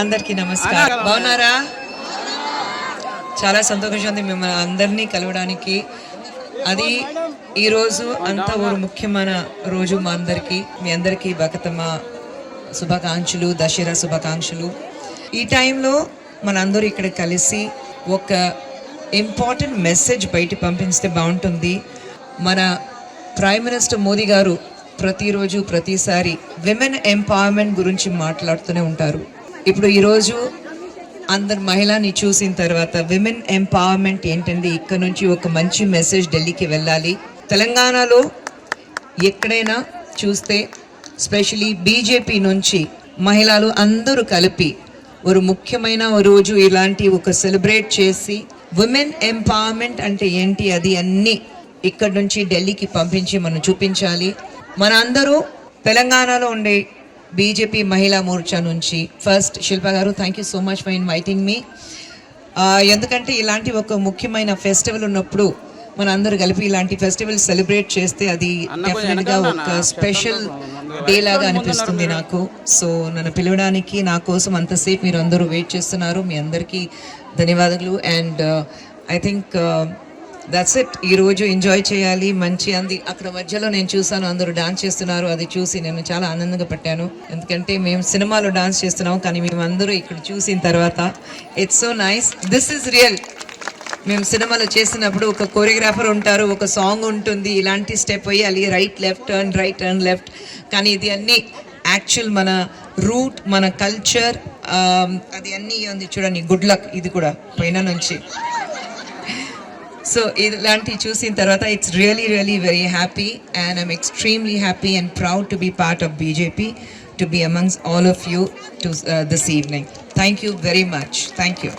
అందరికీ నమస్కారం. బాగున్నారా? చాలా సంతోషం ఉంది మిమ్మల్ని అందరినీ కలవడానికి. అది ఈరోజు అంత ఒక ముఖ్యమైన రోజు మా అందరికీ. మీ అందరికీ బతుకమ్మ శుభాకాంక్షలు, దసరా శుభాకాంక్షలు. ఈ టైంలో మనందరూ ఇక్కడ కలిసి ఒక ఇంపార్టెంట్ మెసేజ్ బయట పంపిస్తే బాగుంటుంది. మన ప్రైమ్ మినిస్టర్ మోదీ గారు ప్రతిరోజు ప్రతిసారి విమెన్ ఎంపవర్మెంట్ గురించి మాట్లాడుతూనే ఉంటారు. ఇప్పుడు ఈరోజు అందరు మహిళని చూసిన తర్వాత విమెన్ ఎంపవర్మెంట్ ఏంటండి, ఇక్కడ నుంచి ఒక మంచి మెసేజ్ ఢిల్లీకి వెళ్ళాలి. తెలంగాణలో ఎక్కడైనా చూస్తే స్పెషలీ బీజేపీ నుంచి మహిళలు అందరూ కలిపి ఒక ముఖ్యమైన రోజు ఇలాంటి ఒక సెలబ్రేట్ చేసి విమెన్ ఎంపవర్మెంట్ అంటే ఏంటి అది అన్నీ ఇక్కడ నుంచి ఢిల్లీకి పంపించి మనం చూపించాలి. మన అందరూ తెలంగాణలో ఉండే బీజేపీ మహిళా మోర్చా నుంచి ఫస్ట్ శిల్ప గారు, thank you so much for inviting me. ఎందుకంటే ఇలాంటి ఒక ముఖ్యమైన ఫెస్టివల్ ఉన్నప్పుడు మన అందరూ కలిపి ఇలాంటి ఫెస్టివల్ సెలబ్రేట్ చేస్తే అది డెఫినెట్గా ఒక స్పెషల్ డే లాగా అనిపిస్తుంది నాకు. సో నన్ను పిలవడానికి నా కోసం అంతసేపు మీరు అందరూ వెయిట్ చేస్తున్నారు. మీ అందరికీ ధన్యవాదాలు. And I think that's it. ఈరోజు ఎంజాయ్ చేయాలి మంచి అంది. అక్కడ మధ్యలో నేను చూసాను అందరూ డాన్స్ చేస్తున్నారు. అది చూసి నేను చాలా ఆనందంగా పట్టాను. ఎందుకంటే మేము సినిమాలో డాన్స్ చేస్తున్నాం, కానీ మేము అందరూ ఇక్కడ చూసిన తర్వాత it's so nice. This is real. మేము సినిమాలో చేసినప్పుడు ఒక కొరియోగ్రాఫర్ ఉంటారు, ఒక సాంగ్ ఉంటుంది, ఇలాంటి స్టెప్ వేయాలి, right left turn, right turn left. కానీ ఇది అన్నీ యాక్చువల్ మన రూట్, మన కల్చర్, అది అన్నీ ఉంది చూడండి. గుడ్ లక్ ఇది కూడా పైన నుంచి. సో ఇలాంటివి చూసిన తర్వాత it's really very happy and I'm extremely happy and proud to be part of BJP, to be amongst all of you to this evening. Thank you very much. Thank you.